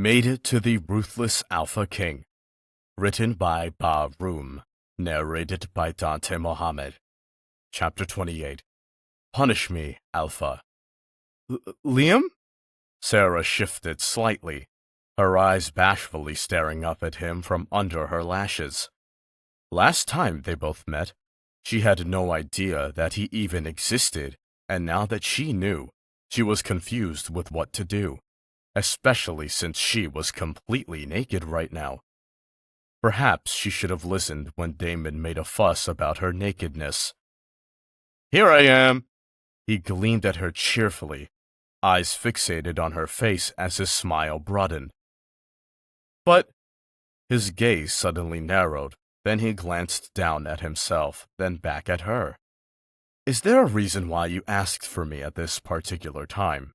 Made It to the Ruthless Alpha King. Written by Ba Room. Narrated by Dante Mohammed. Chapter 28. Punish Me, Alpha. Liam? Sarah shifted slightly, her eyes bashfully staring up at him from under her lashes. Last time they both met, she had no idea that he even existed, and now that she knew, she was confused with what to do, especially since she was completely naked right now. Perhaps she should have listened when Damon made a fuss about her nakedness. "Here I am!" He gleamed at her cheerfully, eyes fixated on her face as his smile broadened. But his gaze suddenly narrowed, then he glanced down at himself, then back at her. "Is there a reason why you asked for me at this particular time?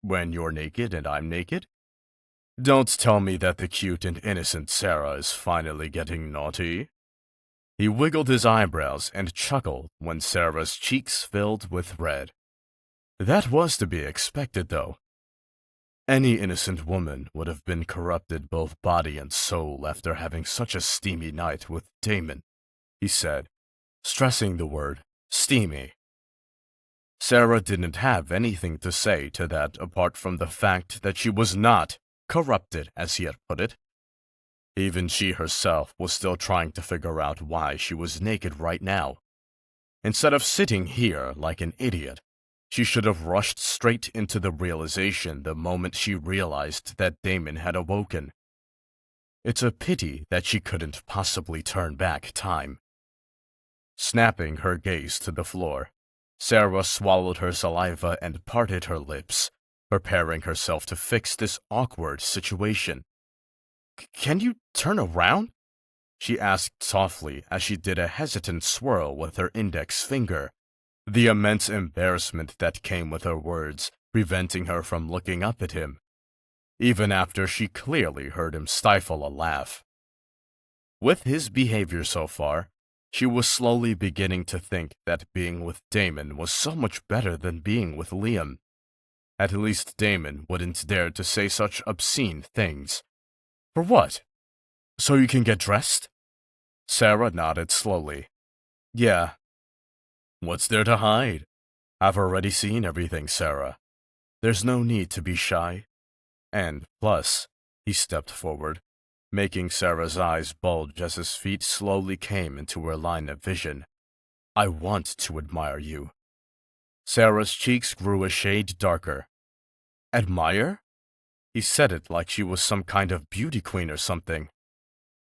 When you're naked and I'm naked? Don't tell me that the cute and innocent Sarah is finally getting naughty." He wiggled his eyebrows and chuckled when Sarah's cheeks filled with red. That was to be expected, though. Any innocent woman would have been corrupted both body and soul after having such a steamy night with Damon, he said, stressing the word steamy. Sarah didn't have anything to say to that apart from the fact that she was not corrupted, as he had put it. Even she herself was still trying to figure out why she was naked right now. Instead of sitting here like an idiot, she should have rushed straight into the realization the moment she realized that Damon had awoken. It's a pity that she couldn't possibly turn back time. Snapping her gaze to the floor, Sarah swallowed her saliva and parted her lips, preparing herself to fix this awkward situation. "Can you turn around?" she asked softly as she did a hesitant swirl with her index finger, the immense embarrassment that came with her words preventing her from looking up at him, even after she clearly heard him stifle a laugh. With his behavior so far, she was slowly beginning to think that being with Damon was so much better than being with Liam. At least Damon wouldn't dare to say such obscene things. For what? So you can get dressed? Sarah nodded slowly. Yeah. What's there to hide? I've already seen everything, Sarah. There's no need to be shy. And plus, he stepped forward, making Sarah's eyes bulge as his feet slowly came into her line of vision. I want to admire you. Sarah's cheeks grew a shade darker. Admire? He said it like she was some kind of beauty queen or something.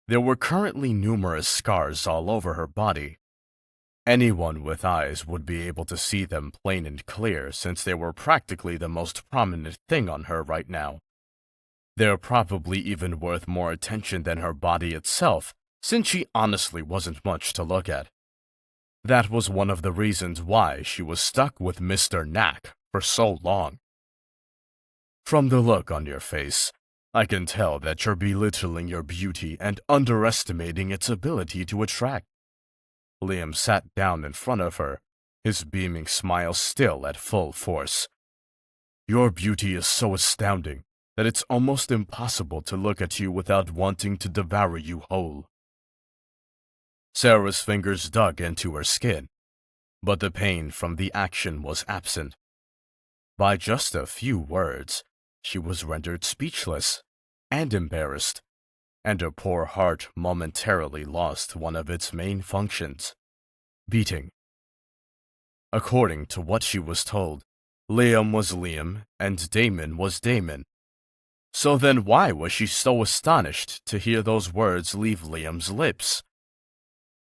There were currently numerous scars all over her body. Anyone with eyes would be able to see them plain and clear since they were practically the most prominent thing on her right now. They're probably even worth more attention than her body itself, since she honestly wasn't much to look at. That was one of the reasons why she was stuck with Mr. Knack for so long. From the look on your face, I can tell that you're belittling your beauty and underestimating its ability to attract. Liam sat down in front of her, his beaming smile still at full force. Your beauty is so astounding that it's almost impossible to look at you without wanting to devour you whole. Sarah's fingers dug into her skin, but the pain from the action was absent. By just a few words, she was rendered speechless and embarrassed, and her poor heart momentarily lost one of its main functions, beating. According to what she was told, Liam was Liam and Damon was Damon. So then why was she so astonished to hear those words leave Liam's lips?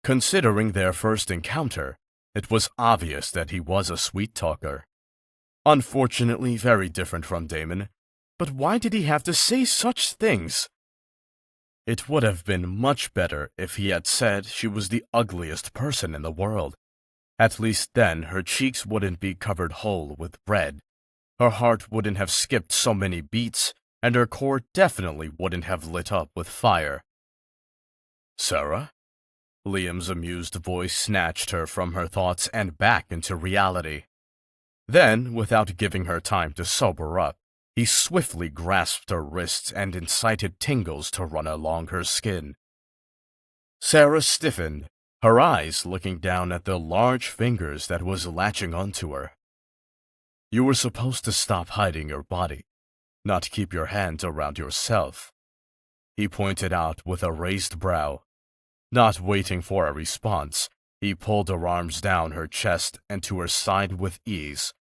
Considering their first encounter, it was obvious that he was a sweet talker. Unfortunately, very different from Damon. But why did he have to say such things? It would have been much better if he had said she was the ugliest person in the world. At least then her cheeks wouldn't be covered whole with red, her heart wouldn't have skipped so many beats, and her core definitely wouldn't have lit up with fire. Sarah? Liam's amused voice snatched her from her thoughts and back into reality. Then, without giving her time to sober up, He swiftly grasped her wrists and incited tingles to run along her skin. Sarah stiffened, her eyes looking down at the large fingers that was latching onto her. You were supposed to stop hiding your body, not keep your hands around yourself, he pointed out with a raised brow. Not waiting for a response, he pulled her arms down her chest and to her side with ease.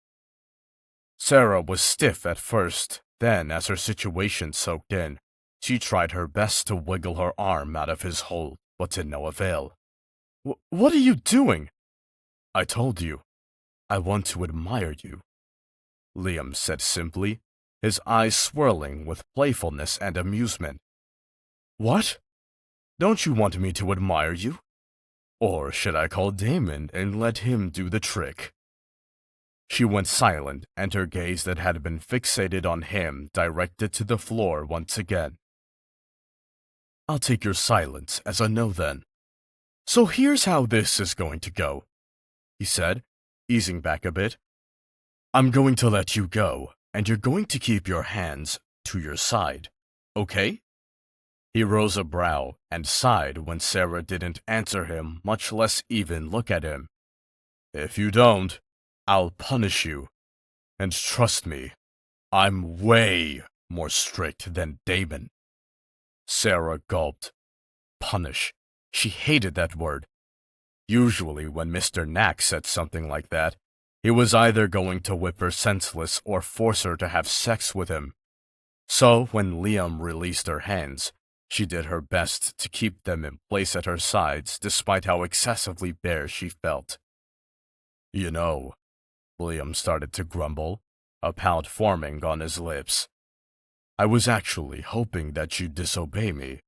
Sarah was stiff at first, then as her situation soaked in, she tried her best to wiggle her arm out of his hold, but to no avail. What are you doing? I told you. I want to admire you, Liam said simply, his eyes swirling with playfulness and amusement. What? Don't you want me to admire you? Or should I call Damon and let him do the trick? She went silent, and her gaze that had been fixated on him directed to the floor once again. I'll take your silence as a no then. So here's how this is going to go, he said, easing back a bit. I'm going to let you go, and you're going to keep your hands to your side, okay? He rose a brow and sighed when Sarah didn't answer him, much less even look at him. If you don't, I'll punish you. And trust me, I'm way more strict than Damon. Sarah gulped. Punish. She hated that word. Usually when Mr. Knack said something like that, he was either going to whip her senseless or force her to have sex with him. So when Liam released her hands, she did her best to keep them in place at her sides despite how excessively bare she felt. You know, Liam started to grumble, a pout forming on his lips. I was actually hoping that you'd disobey me,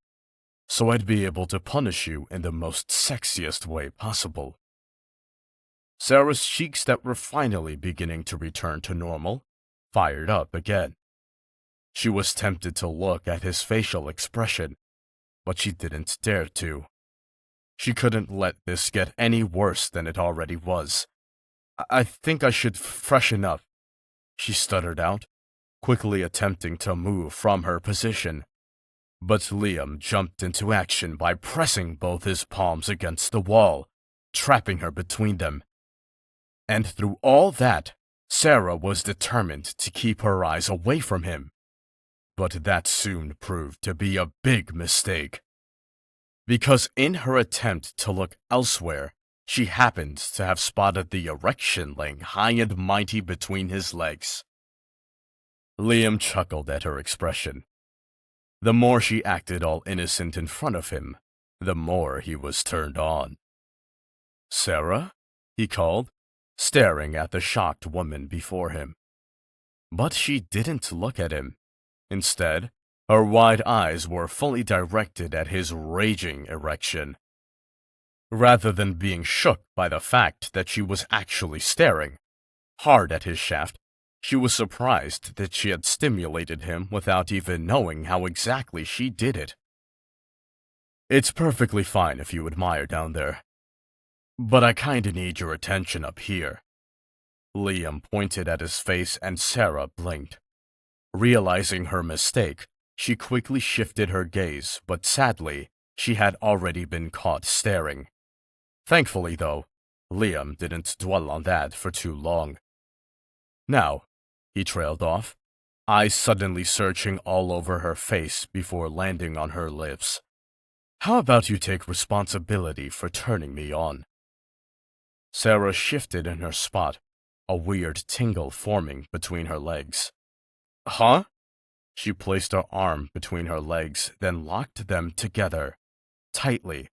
so I'd be able to punish you in the most sexiest way possible. Sarah's cheeks that were finally beginning to return to normal fired up again. She was tempted to look at his facial expression, but she didn't dare to. She couldn't let this get any worse than it already was. I think I should freshen up, she stuttered out, quickly attempting to move from her position. But Liam jumped into action by pressing both his palms against the wall, trapping her between them. And through all that, Sarah was determined to keep her eyes away from him. But that soon proved to be a big mistake. Because in her attempt to look elsewhere, she happened to have spotted the erection laying high and mighty between his legs. Liam chuckled at her expression. The more she acted all innocent in front of him, the more he was turned on. Sarah? He called, staring at the shocked woman before him. But she didn't look at him. Instead, her wide eyes were fully directed at his raging erection. Rather than being shook by the fact that she was actually staring hard at his shaft, she was surprised that she had stimulated him without even knowing how exactly she did it. It's perfectly fine if you admire down there, but I kinda need your attention up here. Liam pointed at his face and Sarah blinked. Realizing her mistake, she quickly shifted her gaze, but sadly, she had already been caught staring. Thankfully, though, Liam didn't dwell on that for too long. Now, he trailed off, eyes suddenly searching all over her face before landing on her lips. How about you take responsibility for turning me on? Sarah shifted in her spot, a weird tingle forming between her legs. Huh? She placed her arm between her legs, then locked them together, tightly.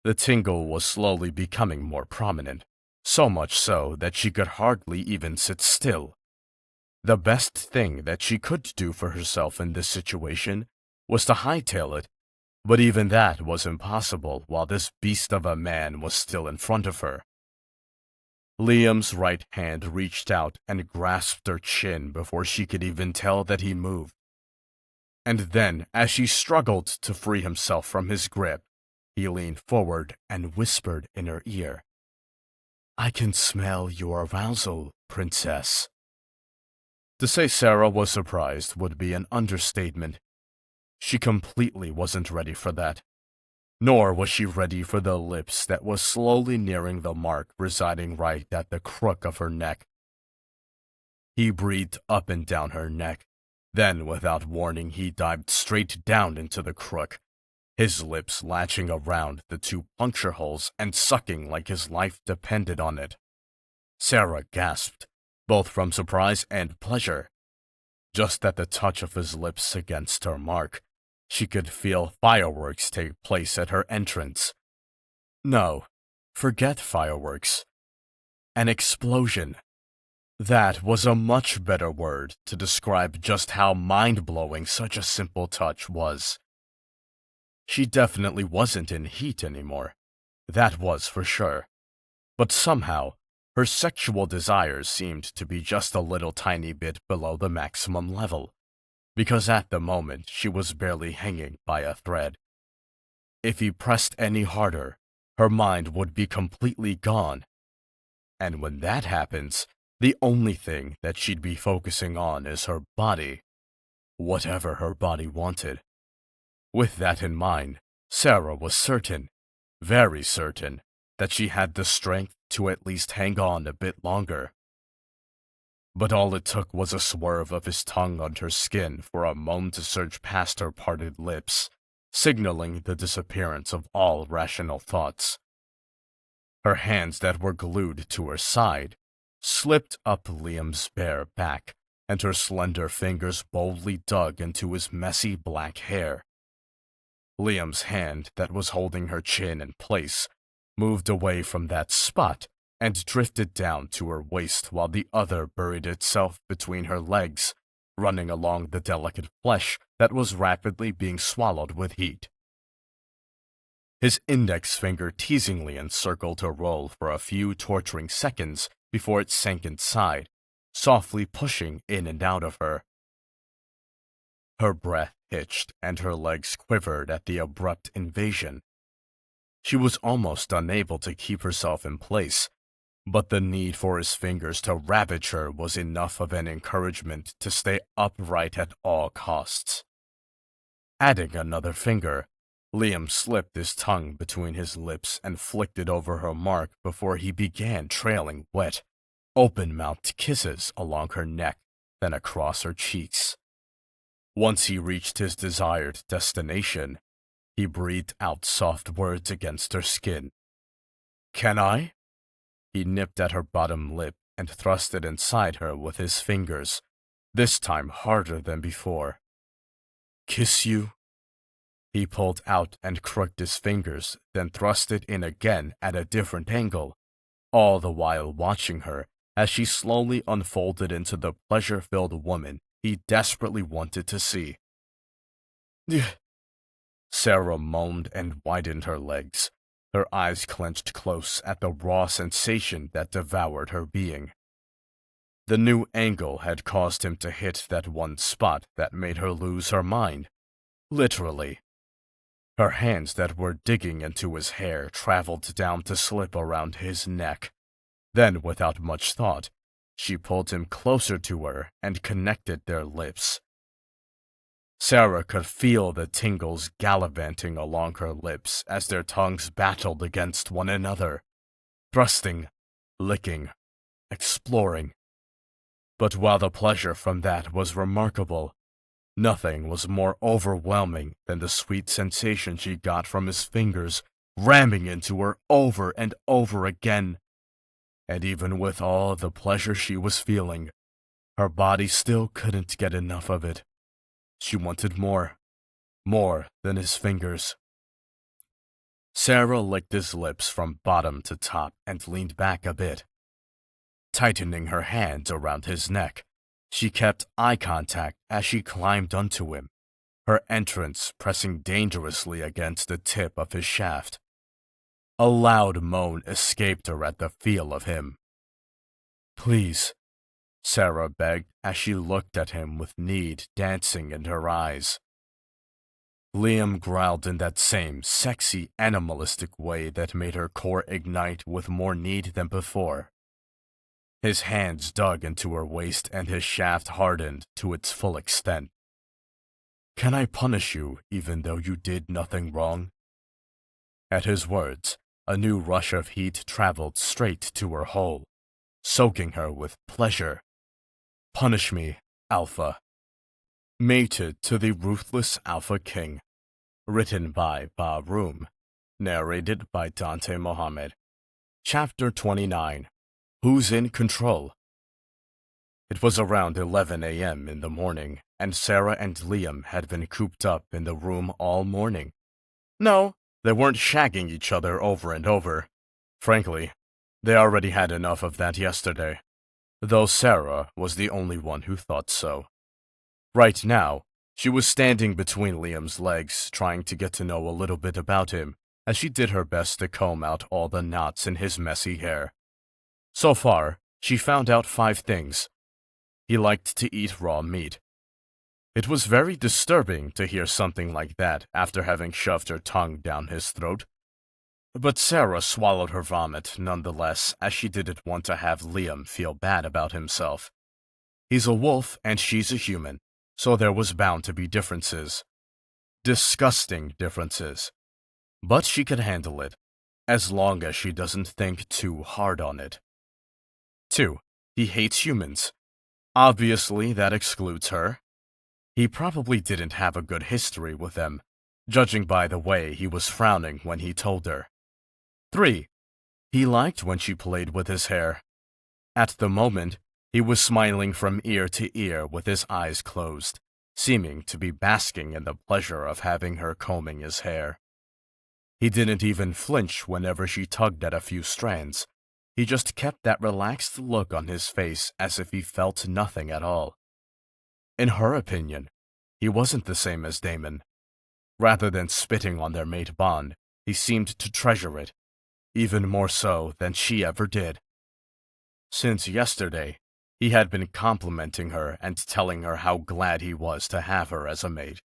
The tingle was slowly becoming more prominent, so much so that she could hardly even sit still. The best thing that she could do for herself in this situation was to hightail it, but even that was impossible while this beast of a man was still in front of her. Liam's right hand reached out and grasped her chin before she could even tell that he moved. And then, as she struggled to free himself from his grip, he leaned forward and whispered in her ear, I can smell your arousal, princess. To say Sarah was surprised would be an understatement. She completely wasn't ready for that. Nor was she ready for the lips that was slowly nearing the mark residing right at the crook of her neck. He breathed up and down her neck. Then, without warning, he dived straight down into the crook, his lips latching around the two puncture holes and sucking like his life depended on it. Sarah gasped, both from surprise and pleasure. Just at the touch of his lips against her mark, she could feel fireworks take place at her entrance. No, forget fireworks. An explosion. That was a much better word to describe just how mind-blowing such a simple touch was. She definitely wasn't in heat anymore. That was for sure. But somehow, her sexual desires seemed to be just a little tiny bit below the maximum level, because at the moment she was barely hanging by a thread. If he pressed any harder, her mind would be completely gone. And when that happens, the only thing that she'd be focusing on is her body, whatever her body wanted. With that in mind, Sarah was certain, very certain, that she had the strength to at least hang on a bit longer. But all it took was a swerve of his tongue on her skin for a moan to surge past her parted lips, signaling the disappearance of all rational thoughts. Her hands that were glued to her side slipped up Liam's bare back, and her slender fingers boldly dug into his messy black hair. Liam's hand that was holding her chin in place moved away from that spot and drifted down to her waist while the other buried itself between her legs, running along the delicate flesh that was rapidly being swallowed with heat. His index finger teasingly encircled her roll for a few torturing seconds before it sank inside, softly pushing in and out of her. Her breath hitched and her legs quivered at the abrupt invasion. She was almost unable to keep herself in place, but the need for his fingers to ravage her was enough of an encouragement to stay upright at all costs. Adding another finger, Liam slipped his tongue between his lips and flicked it over her mark before he began trailing wet, open-mouthed kisses along her neck, then across her cheeks. Once he reached his desired destination, he breathed out soft words against her skin. "Can I?" He nipped at her bottom lip and thrust it inside her with his fingers, this time harder than before. "Kiss you?" He pulled out and crooked his fingers, then thrust it in again at a different angle, all the while watching her as she slowly unfolded into the pleasure-filled woman he desperately wanted to see. Sarah moaned and widened her legs, her eyes clenched close at the raw sensation that devoured her being. The new angle had caused him to hit that one spot that made her lose her mind, literally. Her hands that were digging into his hair traveled down to slip around his neck. Then, without much thought, she pulled him closer to her and connected their lips. Sarah could feel the tingles gallivanting along her lips as their tongues battled against one another, thrusting, licking, exploring. But while the pleasure from that was remarkable, nothing was more overwhelming than the sweet sensation she got from his fingers ramming into her over and over again. And even with all the pleasure she was feeling, her body still couldn't get enough of it. She wanted more than his fingers. Sarah licked his lips from bottom to top and leaned back a bit. Tightening her hands around his neck, she kept eye contact as she climbed onto him, her entrance pressing dangerously against the tip of his shaft. A loud moan escaped her at the feel of him. "Please," Sarah begged as she looked at him with need dancing in her eyes. Liam growled in that same sexy, animalistic way that made her core ignite with more need than before. His hands dug into her waist and his shaft hardened to its full extent. "Can I punish you even though you did nothing wrong?" At his words, a new rush of heat traveled straight to her hole, soaking her with pleasure. "Punish me, Alpha." Mated to the Ruthless Alpha King. Written by Bob Room. Narrated by Dante Mohammed. Chapter 29. Who's in Control? It was around 11 a.m. in the morning, and Sarah and Liam had been cooped up in the room all morning. No, they weren't shagging each other over and over. Frankly, they already had enough of that yesterday, though Sarah was the only one who thought so. Right now, she was standing between Liam's legs, trying to get to know a little bit about him, as she did her best to comb out all the knots in his messy hair. So far, she found out 5 things. He liked to eat raw meat. It was very disturbing to hear something like that after having shoved her tongue down his throat. But Sarah swallowed her vomit nonetheless, as she didn't want to have Liam feel bad about himself. He's a wolf and she's a human, so there was bound to be differences. Disgusting differences. But she could handle it, as long as she doesn't think too hard on it. 2. He hates humans. Obviously, that excludes her. He probably didn't have a good history with them, judging by the way he was frowning when he told her. 3. He liked when she played with his hair. At the moment, he was smiling from ear to ear with his eyes closed, seeming to be basking in the pleasure of having her combing his hair. He didn't even flinch whenever she tugged at a few strands. He just kept that relaxed look on his face as if he felt nothing at all. In her opinion, he wasn't the same as Damon. Rather than spitting on their mate bond, he seemed to treasure it, even more so than she ever did. Since yesterday, he had been complimenting her and telling her how glad he was to have her as a mate.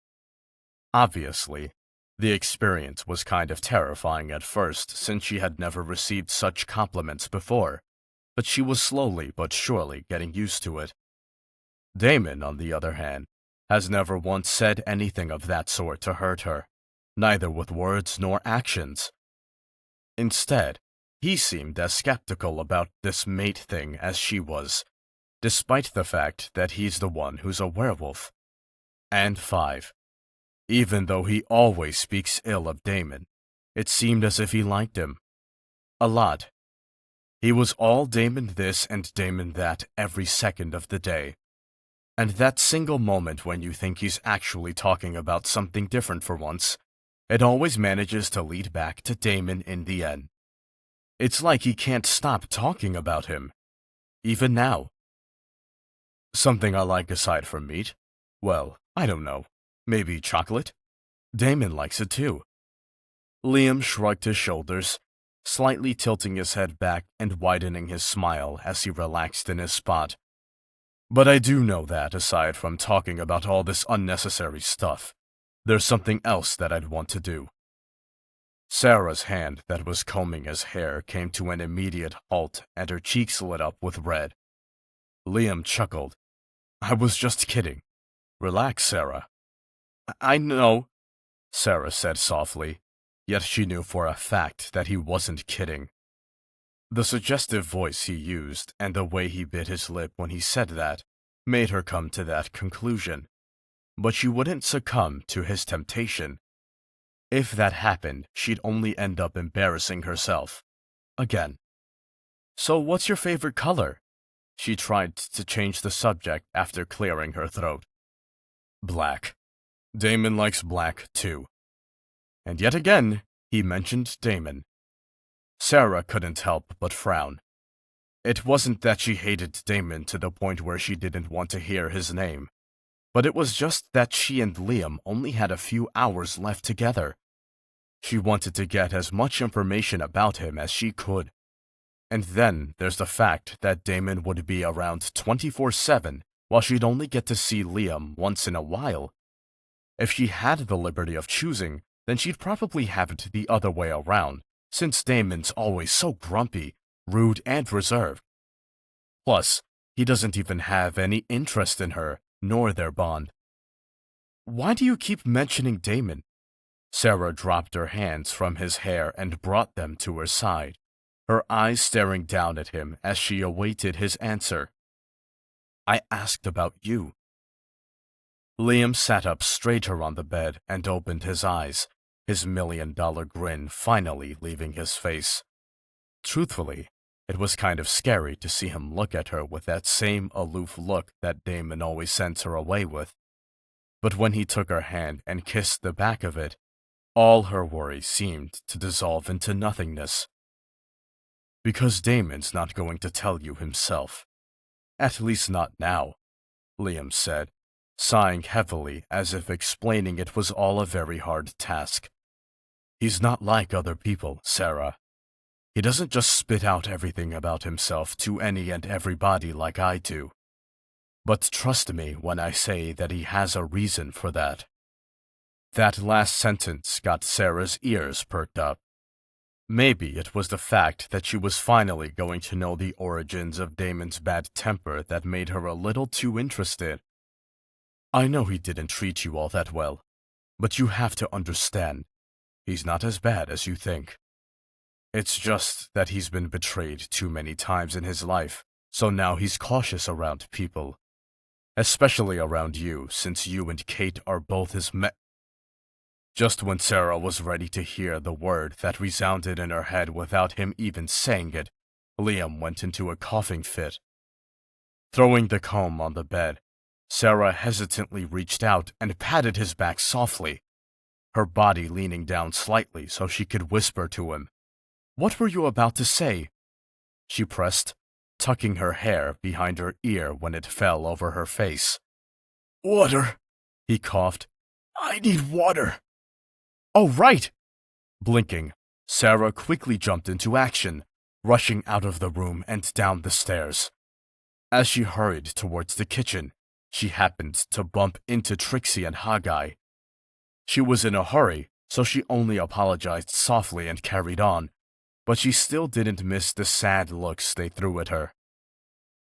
Obviously, the experience was kind of terrifying at first, since she had never received such compliments before, but she was slowly but surely getting used to it. Damon, on the other hand, has never once said anything of that sort to hurt her, neither with words nor actions. Instead, he seemed as skeptical about this mate thing as she was, despite the fact that he's the one who's a werewolf. And 5. Even though he always speaks ill of Damon, it seemed as if he liked him. A lot. He was all Damon this and Damon that every second of the day. And that single moment when you think he's actually talking about something different for once, it always manages to lead back to Damon in the end. It's like he can't stop talking about him, even now. Something I like aside from meat? Well, I don't know. Maybe chocolate? Damon likes it too. Liam shrugged his shoulders, slightly tilting his head back and widening his smile as he relaxed in his spot. But I do know that, aside from talking about all this unnecessary stuff, there's something else that I'd want to do. Sarah's hand that was combing his hair came to an immediate halt and her cheeks lit up with red. Liam chuckled. "I was just kidding. Relax, Sarah." I know, Sarah said softly, yet she knew for a fact that he wasn't kidding. The suggestive voice he used and the way he bit his lip when he said that made her come to that conclusion. But she wouldn't succumb to his temptation. If that happened, she'd only end up embarrassing herself. Again. "So what's your favorite color?" She tried to change the subject after clearing her throat. "Black. Damon likes black, too." And yet again, he mentioned Damon. Sarah couldn't help but frown. It wasn't that she hated Damon to the point where she didn't want to hear his name, but it was just that she and Liam only had a few hours left together. She wanted to get as much information about him as she could. And then there's the fact that Damon would be around 24/7, while she'd only get to see Liam once in a while. If she had the liberty of choosing, then she'd probably have it the other way around, since Damon's always so grumpy, rude, and reserved. Plus, he doesn't even have any interest in her, nor their bond. Why do you keep mentioning Damon? Sarah dropped her hands from his hair and brought them to her side, her eyes staring down at him as she awaited his answer. I asked about you. Liam sat up straighter on the bed and opened his eyes, his million-dollar grin finally leaving his face. Truthfully, it was kind of scary to see him look at her with that same aloof look that Damon always sends her away with. But when he took her hand and kissed the back of it, all her worries seemed to dissolve into nothingness. Because Damon's not going to tell you himself. At least not now, Liam said, sighing heavily as if explaining it was all a very hard task. He's not like other people, Sarah. He doesn't just spit out everything about himself to any and everybody like I do. But trust me when I say that he has a reason for that. That last sentence got Sarah's ears perked up. Maybe it was the fact that she was finally going to know the origins of Damon's bad temper that made her a little too interested. I know he didn't treat you all that well, but you have to understand, he's not as bad as you think. It's just that he's been betrayed too many times in his life, so now he's cautious around people. Especially around you, since you and Kate are both his Just when Sarah was ready to hear the word that resounded in her head without him even saying it, Liam went into a coughing fit. Throwing the comb on the bed, Sarah hesitantly reached out and patted his back softly, her body leaning down slightly so she could whisper to him. What were you about to say? She pressed, tucking her hair behind her ear when it fell over her face. Water, he coughed. I need water. Oh, right! Blinking, Sarah quickly jumped into action, rushing out of the room and down the stairs. As she hurried towards the kitchen, she happened to bump into Trixie and Haggai. She was in a hurry, so she only apologized softly and carried on, but she still didn't miss the sad looks they threw at her.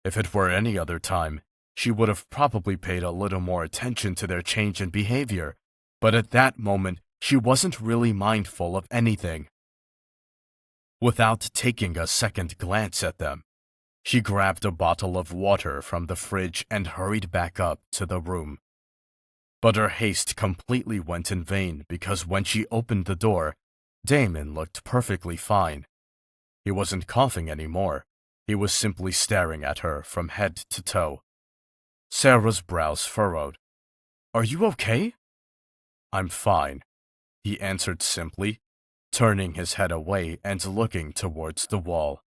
If it were any other time, she would have probably paid a little more attention to their change in behavior, but at that moment, she wasn't really mindful of anything. Without taking a second glance at them, she grabbed a bottle of water from the fridge and hurried back up to the room. But her haste completely went in vain because when she opened the door, Damon looked perfectly fine. He wasn't coughing anymore. He was simply staring at her from head to toe. Sarah's brows furrowed. Are you okay? I'm fine, he answered simply, turning his head away and looking towards the wall.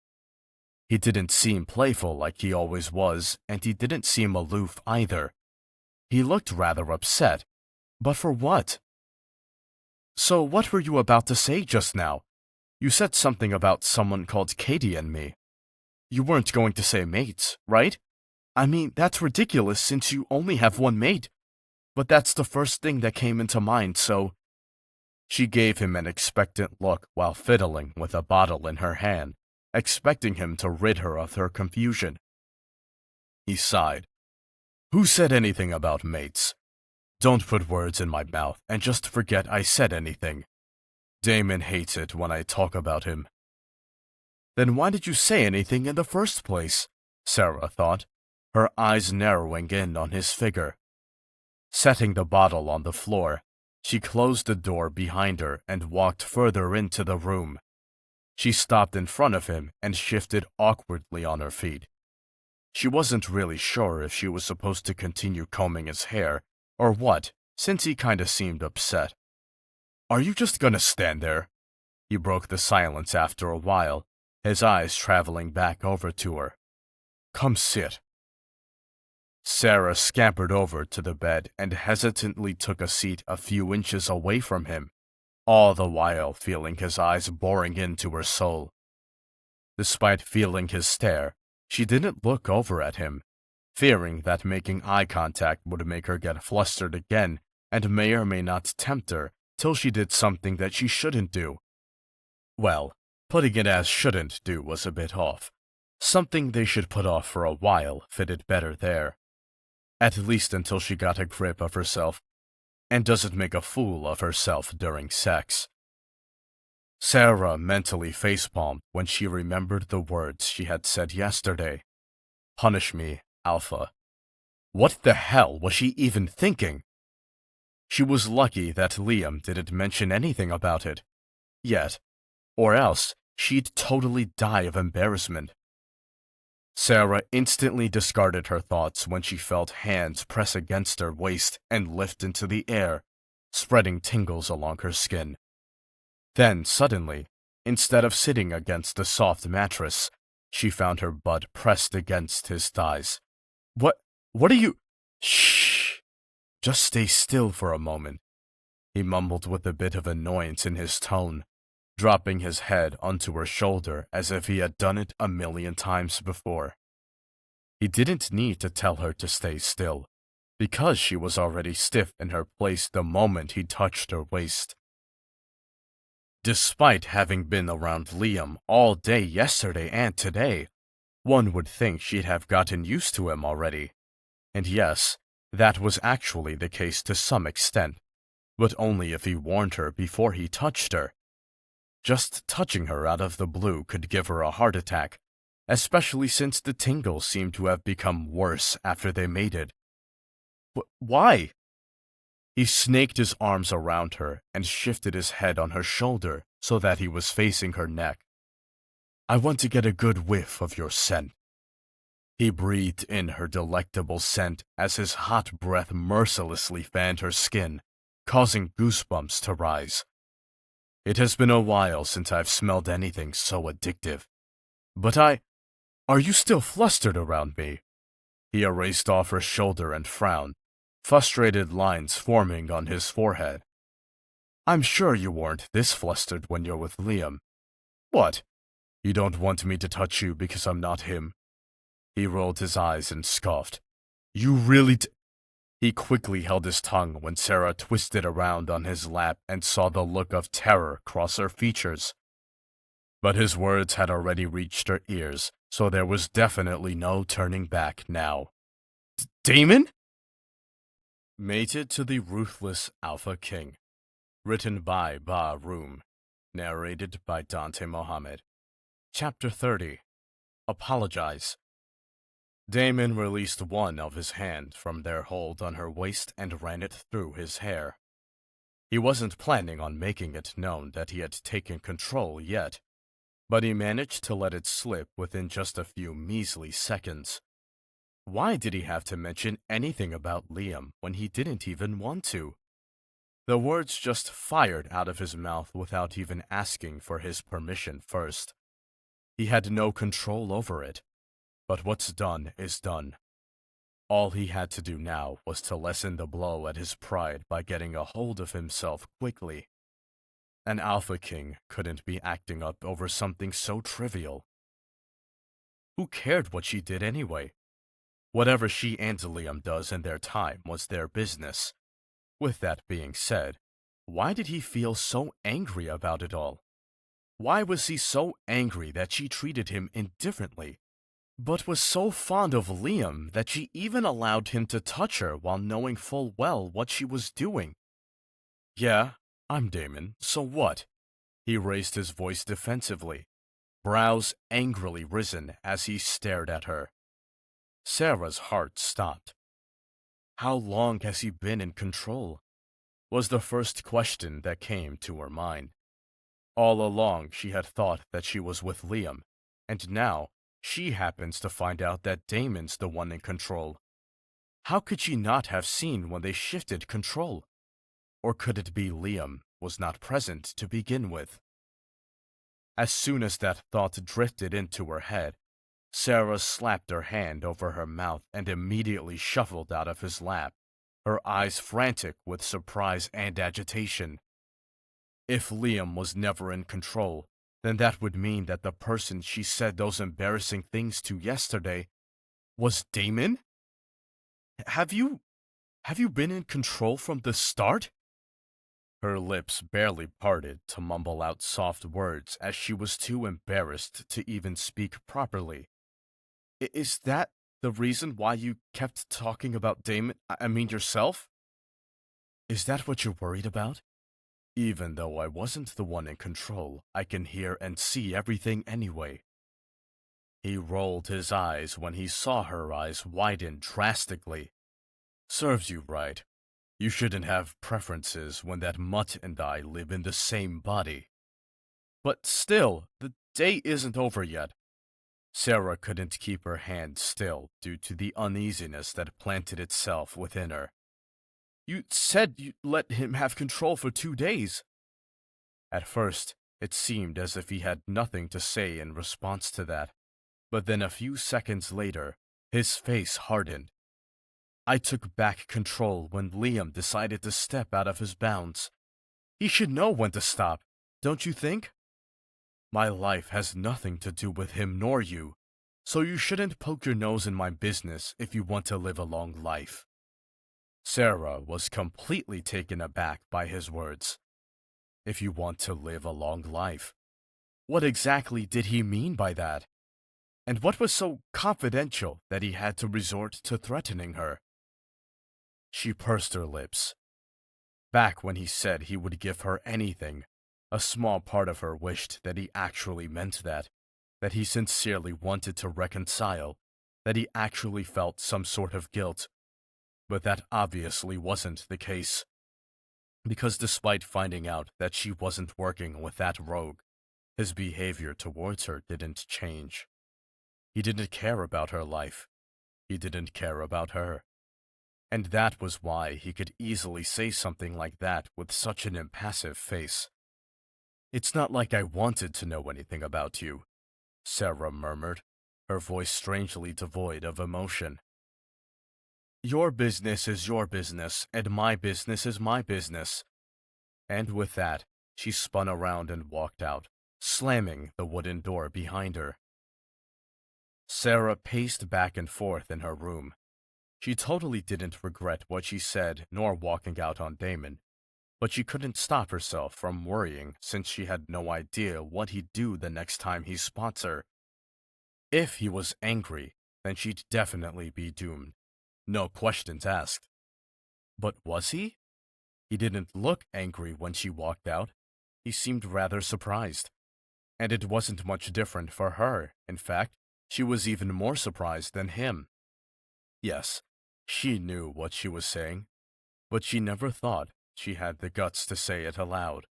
He didn't seem playful like he always was, and he didn't seem aloof either. He looked rather upset. But for what? So what were you about to say just now? You said something about someone called Katie and me. You weren't going to say mates, right? I mean, that's ridiculous since you only have one mate. But that's the first thing that came into mind, so... She gave him an expectant look while fiddling with a bottle in her hand, expecting him to rid her of her confusion. He sighed. Who said anything about mates? Don't put words in my mouth and just forget I said anything. Damon hates it when I talk about him. Then why did you say anything in the first place? Sarah thought, her eyes narrowing in on his figure. Setting the bottle on the floor, she closed the door behind her and walked further into the room. She stopped in front of him and shifted awkwardly on her feet. She wasn't really sure if she was supposed to continue combing his hair or what, since he kinda seemed upset. Are you just gonna stand there? He broke the silence after a while, his eyes traveling back over to her. Come sit. Sarah scampered over to the bed and hesitantly took a seat a few inches away from him, all the while feeling his eyes boring into her soul. Despite feeling his stare, she didn't look over at him, fearing that making eye contact would make her get flustered again and may or may not tempt her till she did something that she shouldn't do. Well, putting it as shouldn't do was a bit off. Something they should put off for a while fitted better there. At least until she got a grip of herself and doesn't make a fool of herself during sex. Sarah mentally facepalmed when she remembered the words she had said yesterday. Punish me, Alpha. What the hell was she even thinking? She was lucky that Liam didn't mention anything about it yet, or else she'd totally die of embarrassment. Sarah instantly discarded her thoughts when she felt hands press against her waist and lift into the air, spreading tingles along her skin. Then, suddenly, instead of sitting against the soft mattress, she found her butt pressed against his thighs. What are you— Shh! Just stay still for a moment, he mumbled with a bit of annoyance in his tone, dropping his head onto her shoulder as if he had done it 1,000,000 times before. He didn't need to tell her to stay still, because she was already stiff in her place the moment he touched her waist. Despite having been around Liam all day yesterday and today, one would think she'd have gotten used to him already. And yes, that was actually the case to some extent, but only if he warned her before he touched her. Just touching her out of the blue could give her a heart attack, especially since the tingles seemed to have become worse after they mated. Why? He snaked his arms around her and shifted his head on her shoulder so that he was facing her neck. I want to get a good whiff of your scent. He breathed in her delectable scent as his hot breath mercilessly fanned her skin, causing goosebumps to rise. It has been a while since I've smelled anything so addictive. But are you still flustered around me? He erased off her shoulder and frowned, frustrated lines forming on his forehead. I'm sure you weren't this flustered when you're with Liam. What? You don't want me to touch you because I'm not him? He rolled his eyes and scoffed. You really He quickly held his tongue when Sarah twisted around on his lap and saw the look of terror cross her features. But his words had already reached her ears, so there was definitely no turning back now. Damon? Mated to the Ruthless Alpha King. Written by Ba Room. Narrated by Dante Mohammed. Chapter 30. Apologize. Damon released one of his hand from their hold on her waist and ran it through his hair. He wasn't planning on making it known that he had taken control yet, but he managed to let it slip within just a few measly seconds. Why did he have to mention anything about Liam when he didn't even want to? The words just fired out of his mouth without even asking for his permission first. He had no control over it, but what's done is done. All he had to do now was to lessen the blow at his pride by getting a hold of himself quickly. An Alpha King couldn't be acting up over something so trivial. Who cared what she did anyway? Whatever she and Liam does in their time was their business. With that being said, why did he feel so angry about it all? Why was he so angry that she treated him indifferently, but was so fond of Liam that she even allowed him to touch her while knowing full well what she was doing? Yeah, I'm Damon, so what? He raised his voice defensively, brows angrily risen as he stared at her. Sarah's heart stopped. How long has he been in control? Was the first question that came to her mind. All along she had thought that she was with Liam, and now she happens to find out that Damon's the one in control. How could she not have seen when they shifted control? Or could it be Liam was not present to begin with? As soon as that thought drifted into her head, Sarah slapped her hand over her mouth and immediately shuffled out of his lap, her eyes frantic with surprise and agitation. If Liam was never in control, then that would mean that the person she said those embarrassing things to yesterday was Damon? Have you been in control from the start? Her lips barely parted to mumble out soft words as she was too embarrassed to even speak properly, Is that the reason why you kept talking about Damon? I mean yourself? Is that what you're worried about? Even though I wasn't the one in control, I can hear and see everything anyway. He rolled his eyes when he saw her eyes widen drastically. Serves you right. You shouldn't have preferences when that mutt and I live in the same body. But still, the day isn't over yet. Sarah couldn't keep her hand still due to the uneasiness that planted itself within her. You said you'd let him have control for 2 days. At first, it seemed as if he had nothing to say in response to that, but then a few seconds later, his face hardened. I took back control when Liam decided to step out of his bounds. He should know when to stop, don't you think? My life has nothing to do with him nor you, so you shouldn't poke your nose in my business if you want to live a long life. Sarah was completely taken aback by his words. If you want to live a long life, what exactly did he mean by that? And what was so confidential that he had to resort to threatening her? She pursed her lips. Back when he said he would give her anything, a small part of her wished that he actually meant that he sincerely wanted to reconcile, that he actually felt some sort of guilt. But that obviously wasn't the case. Because despite finding out that she wasn't working with that rogue, his behavior towards her didn't change. He didn't care about her life. He didn't care about her. And that was why he could easily say something like that with such an impassive face. It's not like I wanted to know anything about you, Sarah murmured, her voice strangely devoid of emotion. Your business is your business, and my business is my business. And with that, she spun around and walked out, slamming the wooden door behind her. Sarah paced back and forth in her room. She totally didn't regret what she said nor walking out on Damon, but she couldn't stop herself from worrying since she had no idea what he'd do the next time he spots her. If he was angry, then she'd definitely be doomed. No questions asked. But was he? He didn't look angry when she walked out. He seemed rather surprised. And it wasn't much different for her. In fact, she was even more surprised than him. Yes, she knew what she was saying, but she never thought she had the guts to say it aloud.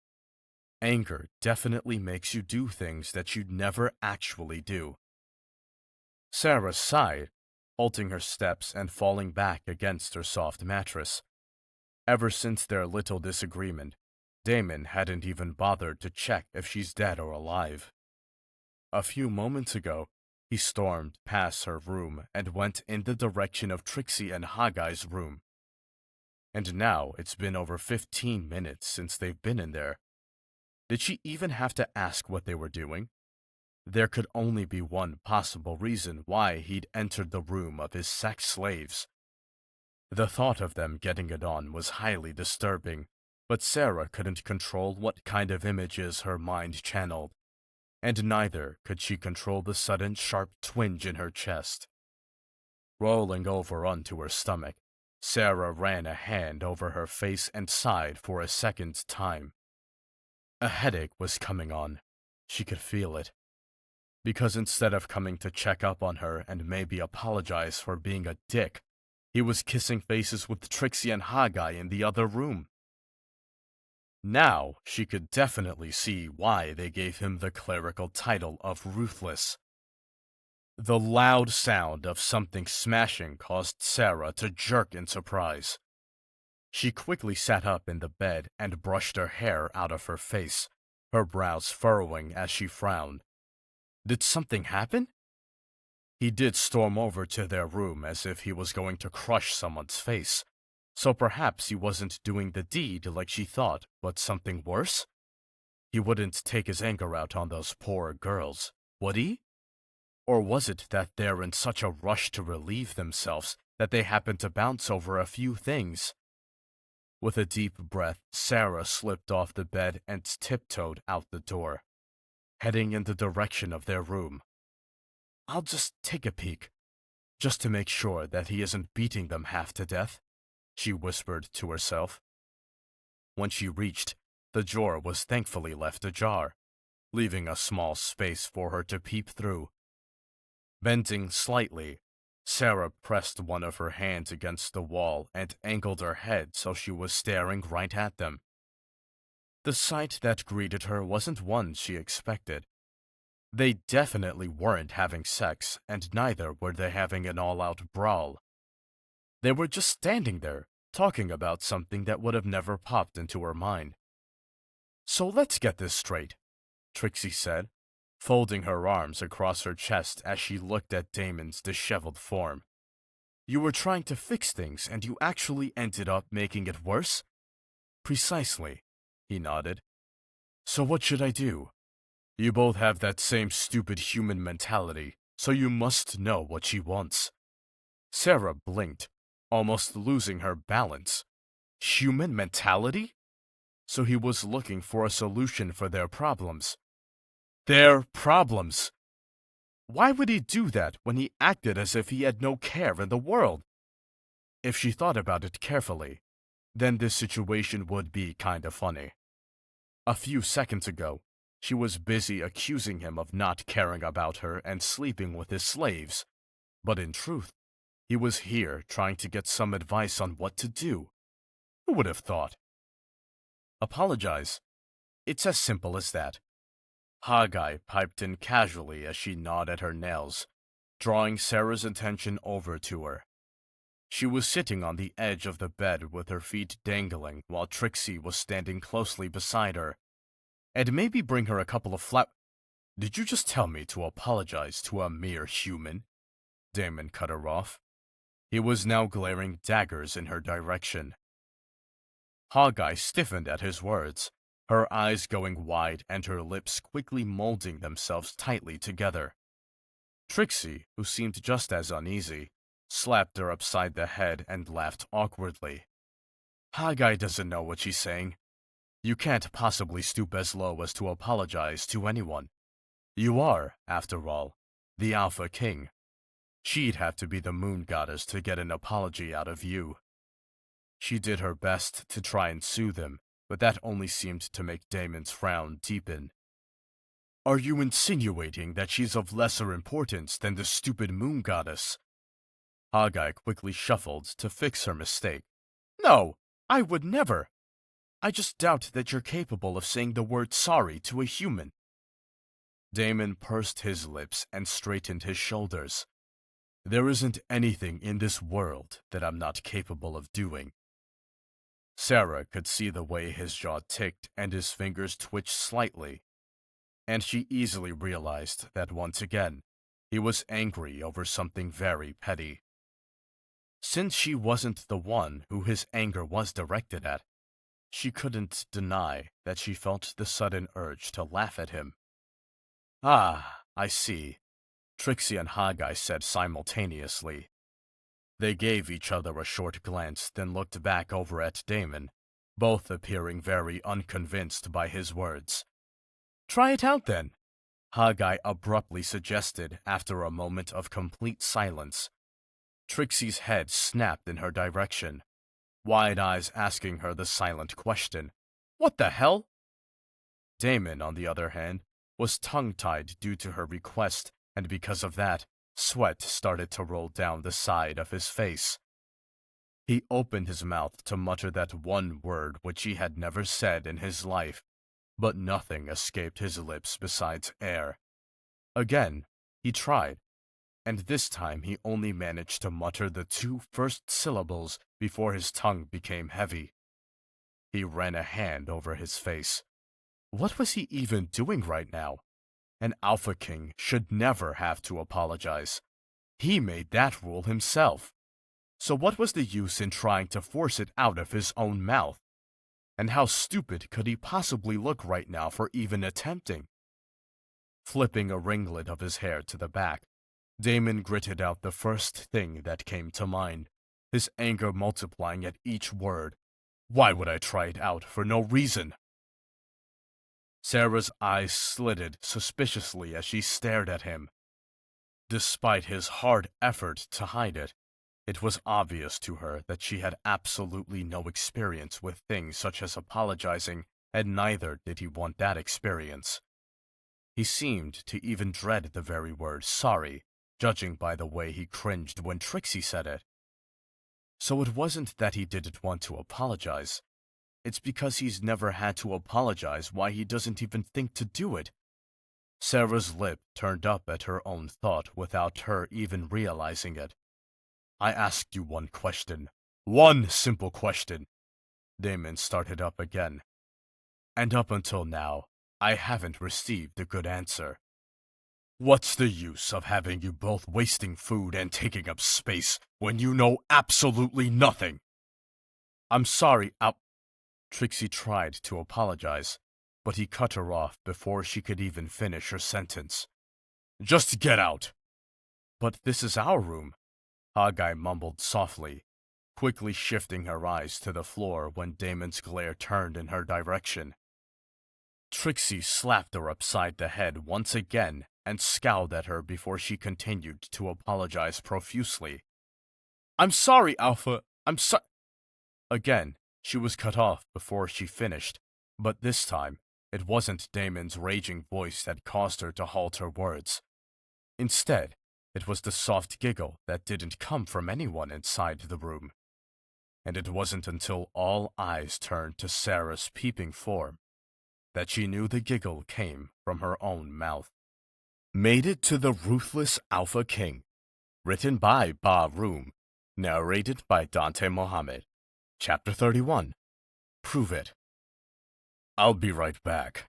Anger definitely makes you do things that you'd never actually do. Sarah sighed, halting her steps and falling back against her soft mattress. Ever since their little disagreement, Damon hadn't even bothered to check if she's dead or alive. A few moments ago, he stormed past her room and went in the direction of Trixie and Haggai's room. And now it's been over 15 minutes since they've been in there. Did she even have to ask what they were doing? There could only be one possible reason why he'd entered the room of his sex slaves. The thought of them getting it on was highly disturbing, but Sarah couldn't control what kind of images her mind channeled, and neither could she control the sudden sharp twinge in her chest. Rolling over onto her stomach, Sarah ran a hand over her face and sighed for a second time. A headache was coming on. She could feel it. Because instead of coming to check up on her and maybe apologize for being a dick, he was kissing faces with Trixie and Haggai in the other room. Now she could definitely see why they gave him the clerical title of Ruthless. The loud sound of something smashing caused Sarah to jerk in surprise. She quickly sat up in the bed and brushed her hair out of her face, her brows furrowing as she frowned. Did something happen? He did storm over to their room as if he was going to crush someone's face, so perhaps he wasn't doing the deed like she thought, but something worse? He wouldn't take his anger out on those poor girls, would he? Or was it that they're in such a rush to relieve themselves that they happen to bounce over a few things? With a deep breath, Sarah slipped off the bed and tiptoed out the door, heading in the direction of their room. I'll just take a peek, just to make sure that he isn't beating them half to death, she whispered to herself. When she reached, the drawer was thankfully left ajar, leaving a small space for her to peep through. Bending slightly, Sarah pressed one of her hands against the wall and angled her head so she was staring right at them. The sight that greeted her wasn't one she expected. They definitely weren't having sex, and neither were they having an all-out brawl. They were just standing there, talking about something that would have never popped into her mind. "So let's get this straight," Trixie said, folding her arms across her chest as she looked at Damon's disheveled form. "You were trying to fix things, and you actually ended up making it worse?" "Precisely," he nodded. "So what should I do? You both have that same stupid human mentality, so you must know what she wants." Sarah blinked, almost losing her balance. Human mentality? So he was looking for a solution for their problems. Their problems! Why would he do that when he acted as if he had no care in the world? If she thought about it carefully, then this situation would be kind of funny. A few seconds ago, she was busy accusing him of not caring about her and sleeping with his slaves. But in truth, he was here trying to get some advice on what to do. Who would have thought? "Apologize. It's as simple as that." Haggai piped in casually as she gnawed at her nails, drawing Sarah's attention over to her. She was sitting on the edge of the bed with her feet dangling while Trixie was standing closely beside her. "And maybe bring her a couple of Did you just tell me to apologize to a mere human?" Damon cut her off. He was now glaring daggers in her direction. Haggai stiffened at his words, her eyes going wide and her lips quickly molding themselves tightly together. Trixie, who seemed just as uneasy, slapped her upside the head and laughed awkwardly. "Haggai doesn't know what she's saying. You can't possibly stoop as low as to apologize to anyone. You are, after all, the Alpha King. She'd have to be the moon goddess to get an apology out of you." She did her best to try and soothe him, but that only seemed to make Damon's frown deepen. "Are you insinuating that she's of lesser importance than the stupid moon goddess?" Haggai quickly shuffled to fix her mistake. "No, I would never. I just doubt that you're capable of saying the word sorry to a human." Damon pursed his lips and straightened his shoulders. "There isn't anything in this world that I'm not capable of doing." Sarah could see the way his jaw ticked and his fingers twitched slightly, and she easily realized that once again, he was angry over something very petty. Since she wasn't the one who his anger was directed at, she couldn't deny that she felt the sudden urge to laugh at him. "Ah, I see," Trixie and Haggai said simultaneously. They gave each other a short glance, then looked back over at Damon, both appearing very unconvinced by his words. "Try it out then," Haggai abruptly suggested after a moment of complete silence. Trixie's head snapped in her direction, wide eyes asking her the silent question, "What the hell?" Damon, on the other hand, was tongue-tied due to her request, and because of that, sweat started to roll down the side of his face. He opened his mouth to mutter that one word which he had never said in his life, but nothing escaped his lips besides air. Again, he tried, and this time he only managed to mutter the two first syllables before his tongue became heavy. He ran a hand over his face. What was he even doing right now? An Alpha King should never have to apologize. He made that rule himself. So what was the use in trying to force it out of his own mouth? And how stupid could he possibly look right now for even attempting? Flipping a ringlet of his hair to the back, Damon gritted out the first thing that came to mind, his anger multiplying at each word. "Why would I try it out for no reason?" Sarah's eyes slitted suspiciously as she stared at him. despite his hard effort to hide it, it was obvious to her that she had absolutely no experience with things such as apologizing, and neither did he want that experience. He seemed to even dread the very word sorry, judging by the way he cringed when Trixie said it. So it wasn't that he didn't want to apologize. It's because he's never had to apologize why he doesn't even think to do it. Sarah's lip turned up at her own thought without her even realizing it. I asked you one question. One simple question. Damon started up again. And up until now, I haven't received a good answer. What's the use of having you both wasting food and taking up space when you know absolutely nothing? I'm sorry, Trixie tried to apologize, but he cut her off before she could even finish her sentence. Just get out! But this is our room, Hawkeye mumbled softly, quickly shifting her eyes to the floor when Damon's glare turned in her direction. Trixie slapped her upside the head once again and scowled at her before she continued to apologize profusely. I'm sorry, Alpha. Again, she was cut off before she finished, but this time, it wasn't Damon's raging voice that caused her to halt her words. Instead, it was the soft giggle that didn't come from anyone inside the room. And it wasn't until all eyes turned to Sarah's peeping form that she knew the giggle came from her own mouth. Made it to the Ruthless Alpha King. Written by Ba Room. Narrated by Dante Mohammed. Chapter 31. Prove It. I'll be right back.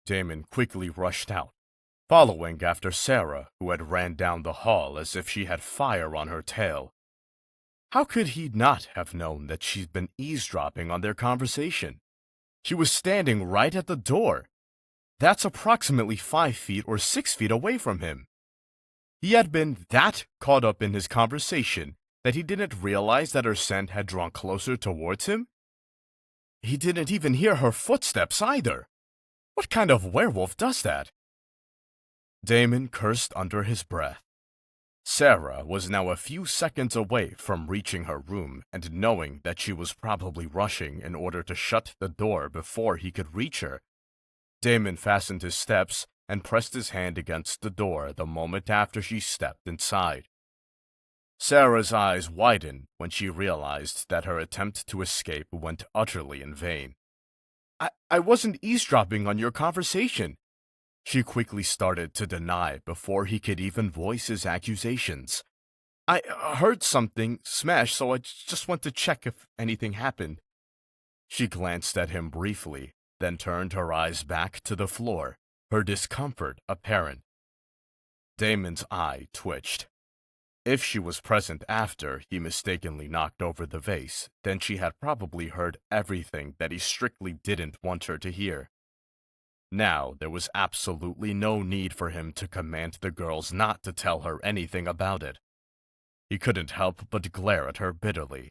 Damon quickly rushed out, following after Sarah, who had ran down the hall as if she had fire on her tail. How could he not have known that she'd been eavesdropping on their conversation? She was standing right at the door. That's approximately 5 feet or 6 feet away from him. He had been that caught up in his conversation that he didn't realize that her scent had drawn closer towards him. He didn't even hear her footsteps either. What kind of werewolf does that? Damon cursed under his breath. Sarah was now a few seconds away from reaching her room and knowing that she was probably rushing in order to shut the door before he could reach her. Damon fastened his steps and pressed his hand against the door the moment after she stepped inside. Sarah's eyes widened when she realized that her attempt to escape went utterly in vain. I wasn't eavesdropping on your conversation. She quickly started to deny before he could even voice his accusations. I heard something smash, so I just went to check if anything happened. She glanced at him briefly, then turned her eyes back to the floor, her discomfort apparent. Damon's eye twitched. If she was present after he mistakenly knocked over the vase, then she had probably heard everything that he strictly didn't want her to hear. Now there was absolutely no need for him to command the girls not to tell her anything about it. He couldn't help but glare at her bitterly.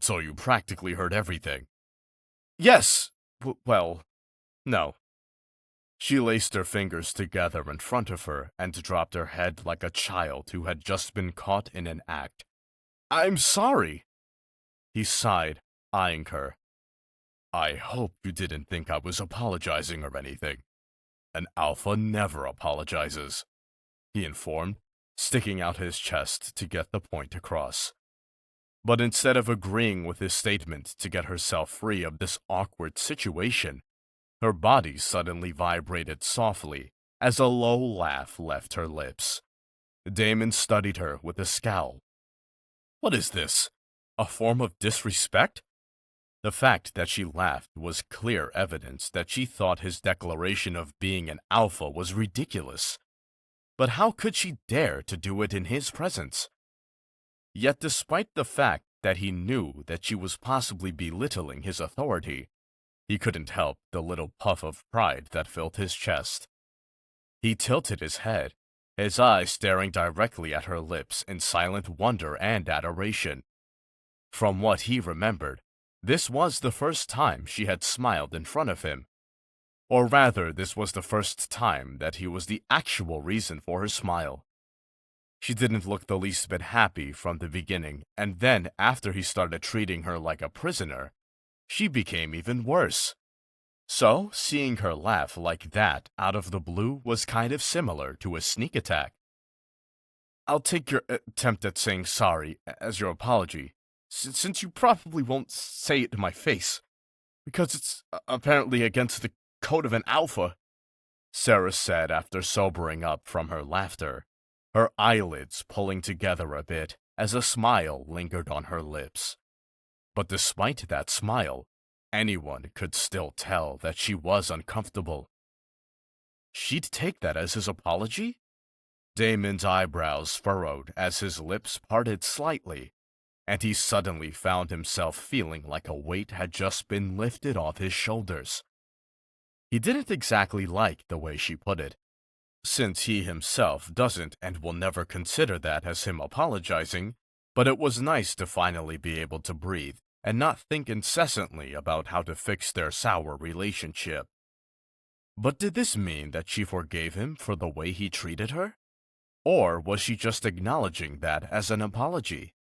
So you practically heard everything? Yes! Well, no. She laced her fingers together in front of her and dropped her head like a child who had just been caught in an act. I'm sorry. He sighed, eyeing her. I hope you didn't think I was apologizing or anything. An alpha never apologizes, he informed, sticking out his chest to get the point across. But instead of agreeing with his statement to get herself free of this awkward situation, her body suddenly vibrated softly as a low laugh left her lips. Damon studied her with a scowl. What is this? A form of disrespect? The fact that she laughed was clear evidence that she thought his declaration of being an alpha was ridiculous. But how could she dare to do it in his presence? Yet despite the fact that he knew that she was possibly belittling his authority, he couldn't help the little puff of pride that filled his chest. He tilted his head, his eyes staring directly at her lips in silent wonder and adoration. From what he remembered, this was the first time she had smiled in front of him. Or rather, this was the first time that he was the actual reason for her smile. She didn't look the least bit happy from the beginning, and then after he started treating her like a prisoner, she became even worse. So, seeing her laugh like that out of the blue was kind of similar to a sneak attack. I'll take your attempt at saying sorry as your apology, since you probably won't say it to my face, because it's apparently against the code of an alpha, Sarah said after sobering up from her laughter, her eyelids pulling together a bit as a smile lingered on her lips. But despite that smile, anyone could still tell that she was uncomfortable. She'd take that as his apology? Damon's eyebrows furrowed as his lips parted slightly, and he suddenly found himself feeling like a weight had just been lifted off his shoulders. He didn't exactly like the way she put it, since he himself doesn't and will never consider that as him apologizing, but it was nice to finally be able to breathe and not think incessantly about how to fix their sour relationship. But did this mean that she forgave him for the way he treated her? Or was she just acknowledging that as an apology?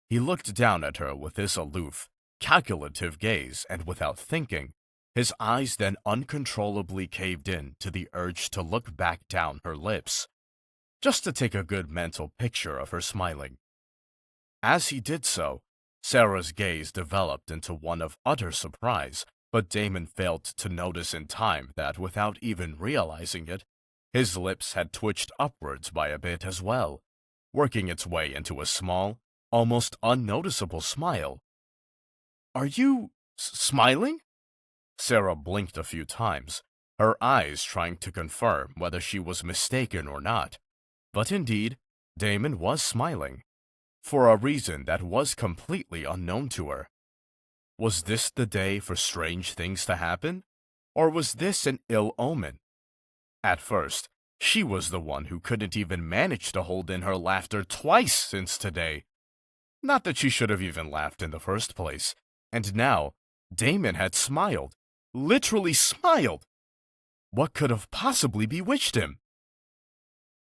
He looked down at her with his aloof, calculative gaze, and without thinking, his eyes then uncontrollably caved in to the urge to look back down her lips, just to take a good mental picture of her smiling. As he did so, Sarah's gaze developed into one of utter surprise, but Damon failed to notice in time that without even realizing it, his lips had twitched upwards by a bit as well, working its way into a small, almost unnoticeable smile. Are you smiling? Sarah blinked a few times, her eyes trying to confirm whether she was mistaken or not. But indeed, Damon was smiling, for a reason that was completely unknown to her. Was this the day for strange things to happen? Or was this an ill omen? At first, she was the one who couldn't even manage to hold in her laughter twice since today. Not that she should have even laughed in the first place. And now, Damon had smiled. Literally smiled. What could have possibly bewitched him?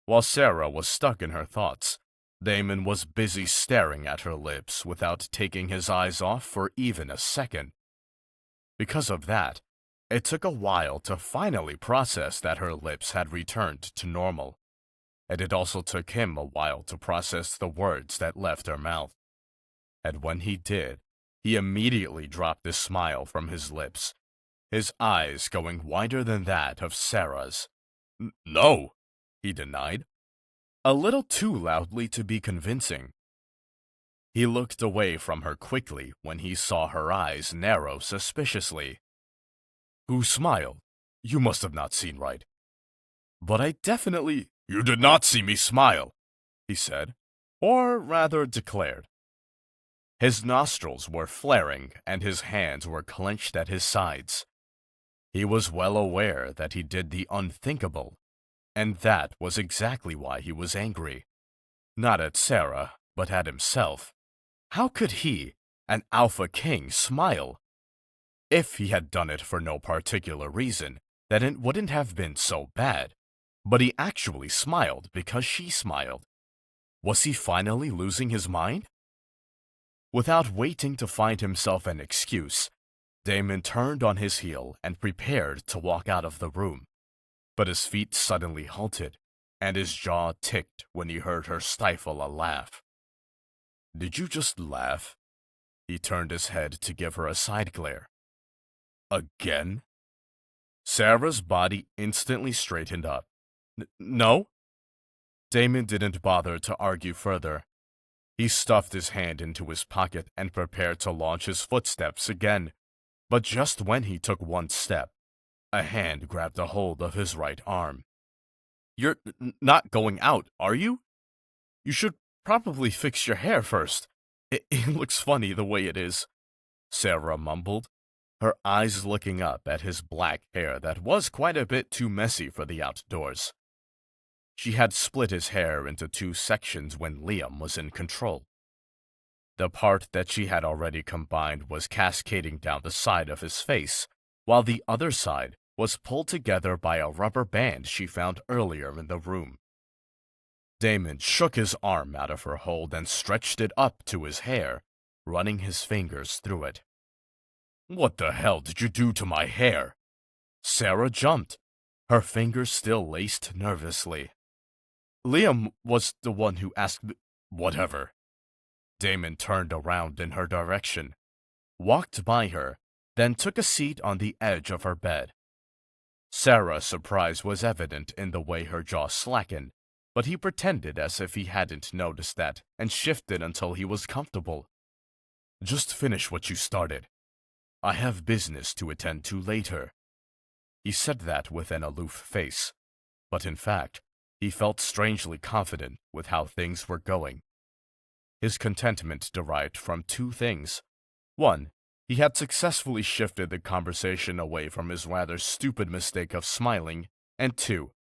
While Sarah was stuck in her thoughts, Damon was busy staring at her lips without taking his eyes off for even a second. Because of that, it took a while to finally process that her lips had returned to normal, and it also took him a while to process the words that left her mouth. And when he did, he immediately dropped his smile from his lips, his eyes going wider than that of Sarah's. No, he denied, a little too loudly to be convincing. He looked away from her quickly when he saw her eyes narrow suspiciously. Who smiled? You must have not seen right. But I definitely— You did not see me smile, he said, or rather declared. His nostrils were flaring and his hands were clenched at his sides. He was well aware that he did the unthinkable, and that was exactly why he was angry. Not at Sarah, but at himself. How could he, an Alpha King, smile? If he had done it for no particular reason, then it wouldn't have been so bad. But he actually smiled because she smiled. Was he finally losing his mind? Without waiting to find himself an excuse, Damon turned on his heel and prepared to walk out of the room. But his feet suddenly halted, and his jaw ticked when he heard her stifle a laugh. Did you just laugh? He turned his head to give her a side glare. Again? Sarah's body instantly straightened up. No? Damon didn't bother to argue further. He stuffed his hand into his pocket and prepared to launch his footsteps again. But just when he took one step, a hand grabbed a hold of his right arm. You're not going out, are you? You should probably fix your hair first. It looks funny the way it is, Sarah mumbled, her eyes looking up at his black hair that was quite a bit too messy for the outdoors. She had split his hair into two sections when Liam was in control. The part that she had already combined was cascading down the side of his face, while the other side was pulled together by a rubber band she found earlier in the room. Damon shook his arm out of her hold and stretched it up to his hair, running his fingers through it. "What the hell did you do to my hair?" Sarah jumped, her fingers still laced nervously. "Liam was the one who asked me—" "Whatever." Damon turned around in her direction, walked by her, then took a seat on the edge of her bed. Sarah's surprise was evident in the way her jaw slackened, but he pretended as if he hadn't noticed that and shifted until he was comfortable. "Just finish what you started. I have business to attend to later." He said that with an aloof face, but in fact, he felt strangely confident with how things were going. His contentment derived from two things. One, he had successfully shifted the conversation away from his rather stupid mistake of smiling, and two,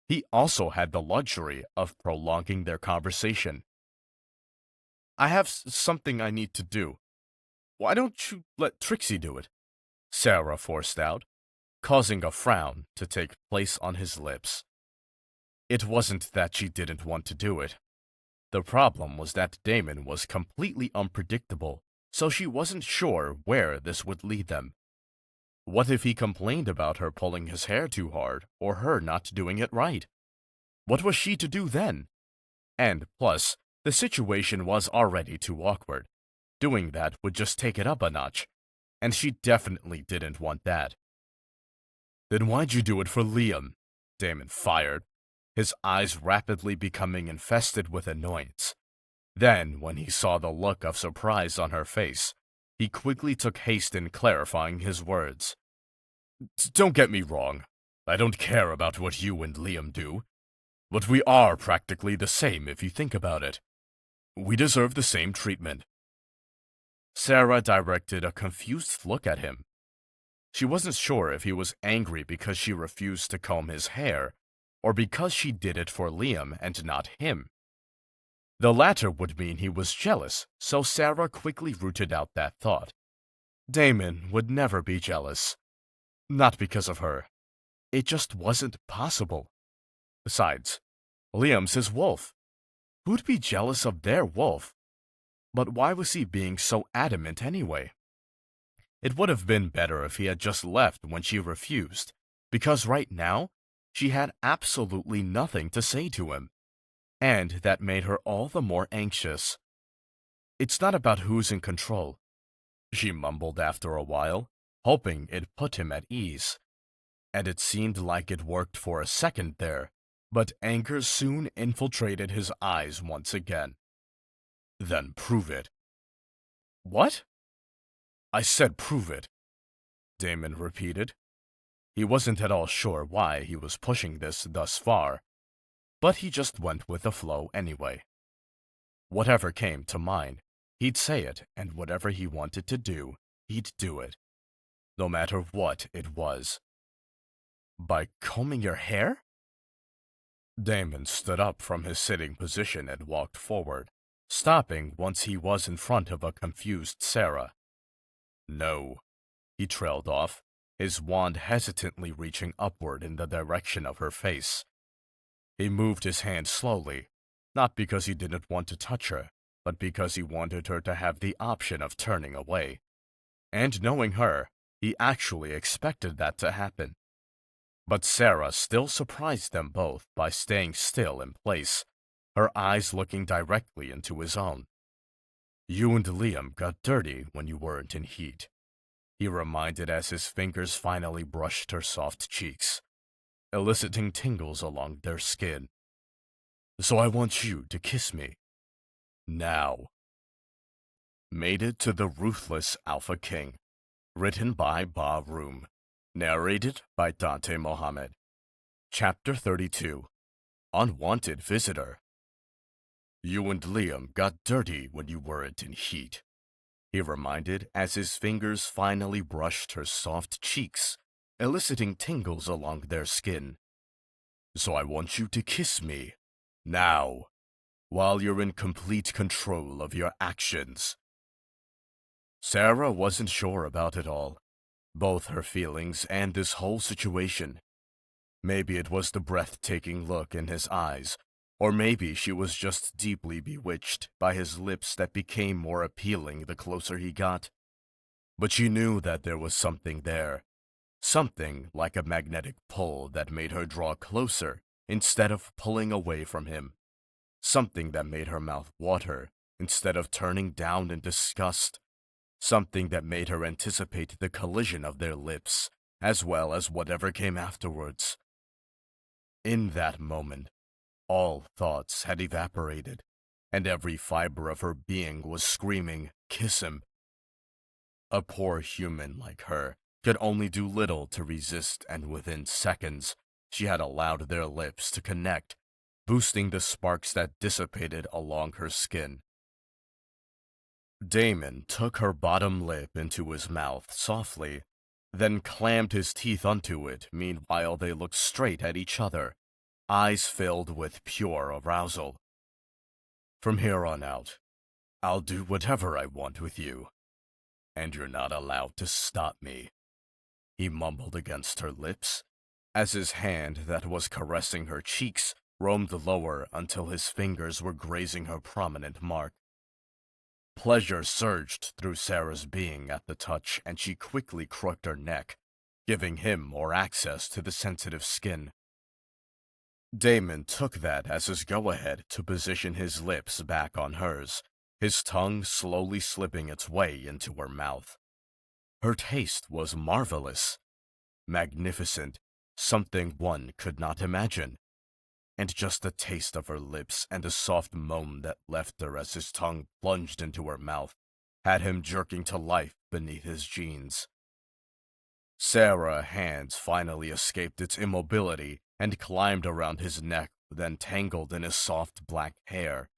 he also had the luxury of prolonging their conversation. "I have something I need to do. Why don't you let Trixie do it?" Sarah forced out, causing a frown to take place on his lips. It wasn't that she didn't want to do it. The problem was that Damon was completely unpredictable, so she wasn't sure where this would lead them. What if he complained about her pulling his hair too hard, or her not doing it right? What was she to do then? And plus, the situation was already too awkward. Doing that would just take it up a notch, and she definitely didn't want that. "Then why'd you do it for Liam?" Damon fired, his eyes rapidly becoming infested with annoyance. Then, when he saw the look of surprise on her face, he quickly took haste in clarifying his words. "Don't get me wrong. I don't care about what you and Liam do. But we are practically the same if you think about it. We deserve the same treatment." Sarah directed a confused look at him. She wasn't sure if he was angry because she refused to comb his hair, or because she did it for Liam and not him. The latter would mean he was jealous, so Sarah quickly rooted out that thought. Damon would never be jealous. Not because of her. It just wasn't possible. Besides, Liam's his wolf. Who'd be jealous of their wolf? But why was he being so adamant anyway? It would have been better if he had just left when she refused, because right now, she had absolutely nothing to say to him. And that made her all the more anxious. "It's not about who's in control," she mumbled after a while, hoping it put him at ease. And it seemed like it worked for a second there, but anger soon infiltrated his eyes once again. "Then prove it." "What?" "I said prove it," Damon repeated. He wasn't at all sure why he was pushing this thus far, but he just went with the flow anyway. Whatever came to mind, he'd say it, and whatever he wanted to do, he'd do it, no matter what it was. "By combing your hair?" Damon stood up from his sitting position and walked forward, stopping once he was in front of a confused Sarah. "No," he trailed off, his wand hesitantly reaching upward in the direction of her face. He moved his hand slowly, not because he didn't want to touch her, but because he wanted her to have the option of turning away. And knowing her, he actually expected that to happen. But Sarah still surprised them both by staying still in place, her eyes looking directly into his own. "You and Liam got dirty when you weren't in heat," he reminded as his fingers finally brushed her soft cheeks, eliciting tingles along their skin. "So I want you to kiss me. Now." Mated to the Ruthless Alpha King. Written by Bob Room. Narrated by Dante Mohammed. Chapter 32. Unwanted Visitor. "You and Liam got dirty when you weren't in heat," he reminded as his fingers finally brushed her soft cheeks, eliciting tingles along their skin. "So I want you to kiss me. Now. While you're in complete control of your actions." Sarah wasn't sure about it all, Both her feelings and this whole situation. Maybe it was the breathtaking look in his eyes, or maybe she was just deeply bewitched by his lips that became more appealing the closer he got. But she knew that there was something there, something like a magnetic pull that made her draw closer instead of pulling away from him, something that made her mouth water instead of turning down in disgust, something that made her anticipate the collision of their lips, as well as whatever came afterwards. In that moment, all thoughts had evaporated, and every fiber of her being was screaming, "Kiss him!" A poor human like her could only do little to resist, and within seconds, she had allowed their lips to connect, boosting the sparks that dissipated along her skin. Damon took her bottom lip into his mouth softly, then clammed his teeth onto it. Meanwhile, they looked straight at each other, eyes filled with pure arousal. "From here on out, I'll do whatever I want with you, and you're not allowed to stop me," he mumbled against her lips, as his hand that was caressing her cheeks roamed lower until his fingers were grazing her prominent mark. Pleasure surged through Sarah's being at the touch, and she quickly crooked her neck, giving him more access to the sensitive skin. Damon took that as his go-ahead to position his lips back on hers, his tongue slowly slipping its way into her mouth. Her taste was marvelous, magnificent, something one could not imagine. And just the taste of her lips and the soft moan that left her as his tongue plunged into her mouth had him jerking to life beneath his jeans. Sarah's hands finally escaped its immobility and climbed around his neck, then tangled in his soft black hair,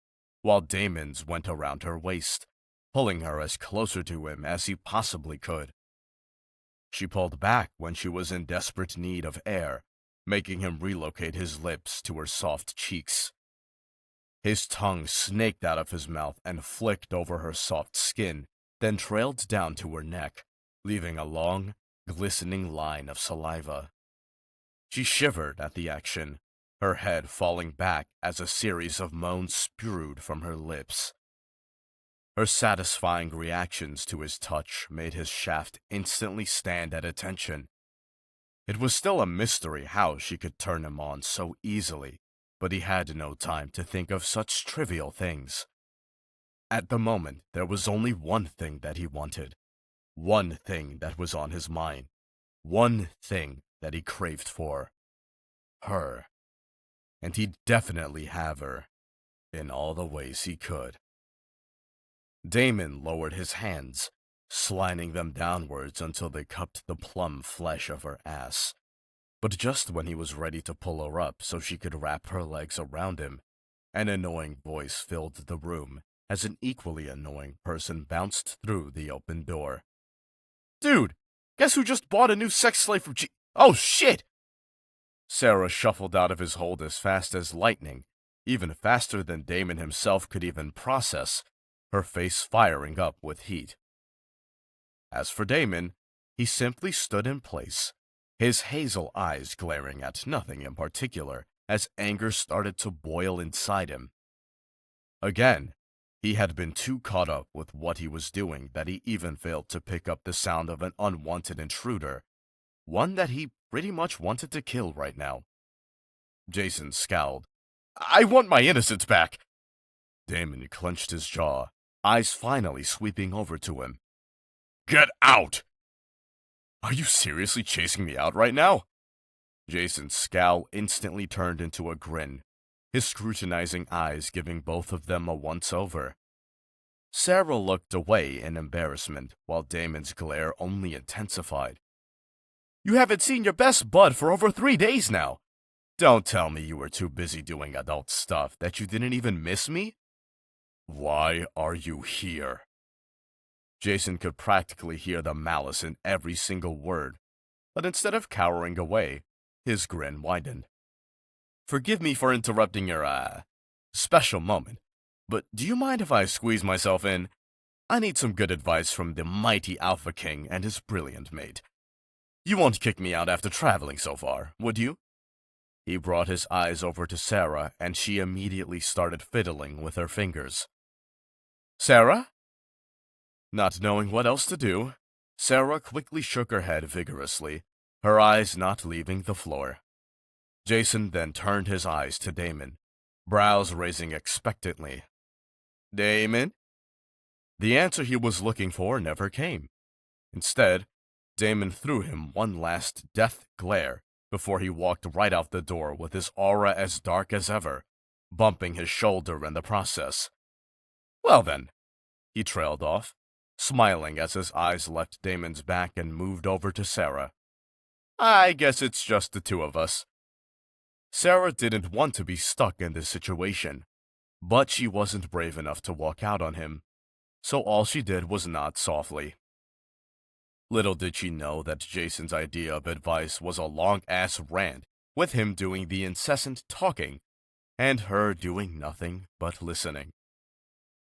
while Damon's went around her waist, pulling her as closer to him as he possibly could. She pulled back when she was in desperate need of air, making him relocate his lips to her soft cheeks. His tongue snaked out of his mouth and flicked over her soft skin, then trailed down to her neck, leaving a long, glistening line of saliva. She shivered at the action, her head falling back as a series of moans spewed from her lips. Her satisfying reactions to his touch made his shaft instantly stand at attention. It was still a mystery how she could turn him on so easily, but he had no time to think of such trivial things. At the moment, there was only one thing that he wanted, one thing that was on his mind, one thing that he craved for. Her. And he'd definitely have her, in all the ways he could. Damon lowered his hands, sliding them downwards until they cupped the plump flesh of her ass. But just when he was ready to pull her up so she could wrap her legs around him, an annoying voice filled the room as an equally annoying person bounced through the open door. "Dude, guess who just bought a new sex slave from Oh, shit!" Sarah shuffled out of his hold as fast as lightning, even faster than Damon himself could even process, her face firing up with heat. As for Damon, he simply stood in place, his hazel eyes glaring at nothing in particular as anger started to boil inside him. Again, he had been too caught up with what he was doing that he even failed to pick up the sound of an unwanted intruder, one that he pretty much wanted to kill right now. Jason scowled. "I want my innocence back!" Damon clenched his jaw, eyes finally sweeping over to him. "Get out!" "Are you seriously chasing me out right now?" Jason's scowl instantly turned into a grin, his scrutinizing eyes giving both of them a once-over. Sarah looked away in embarrassment, while Damon's glare only intensified. "You haven't seen your best bud for over 3 days now. Don't tell me you were too busy doing adult stuff that you didn't even miss me?" "Why are you here?" Jason could practically hear the malice in every single word, but instead of cowering away, his grin widened. "Forgive me for interrupting your, special moment, but do you mind if I squeeze myself in? I need some good advice from the mighty Alpha King and his brilliant mate. You won't kick me out after traveling so far, would you? He brought his eyes over to Sarah, and she immediately started fiddling with her fingers. Sarah? Not knowing what else to do, Sarah quickly shook her head vigorously, her eyes not leaving the floor. Jason then turned his eyes to Damon, brows raising expectantly. Damon? The answer he was looking for never came. Instead, Damon threw him one last death glare before he walked right out the door with his aura as dark as ever, bumping his shoulder in the process. Well then, he trailed off, smiling as his eyes left Damon's back and moved over to Sarah. I guess it's just the two of us. Sarah didn't want to be stuck in this situation, but she wasn't brave enough to walk out on him, so all she did was nod softly. Little did she know that Jason's idea of advice was a long-ass rant, with him doing the incessant talking, and her doing nothing but listening.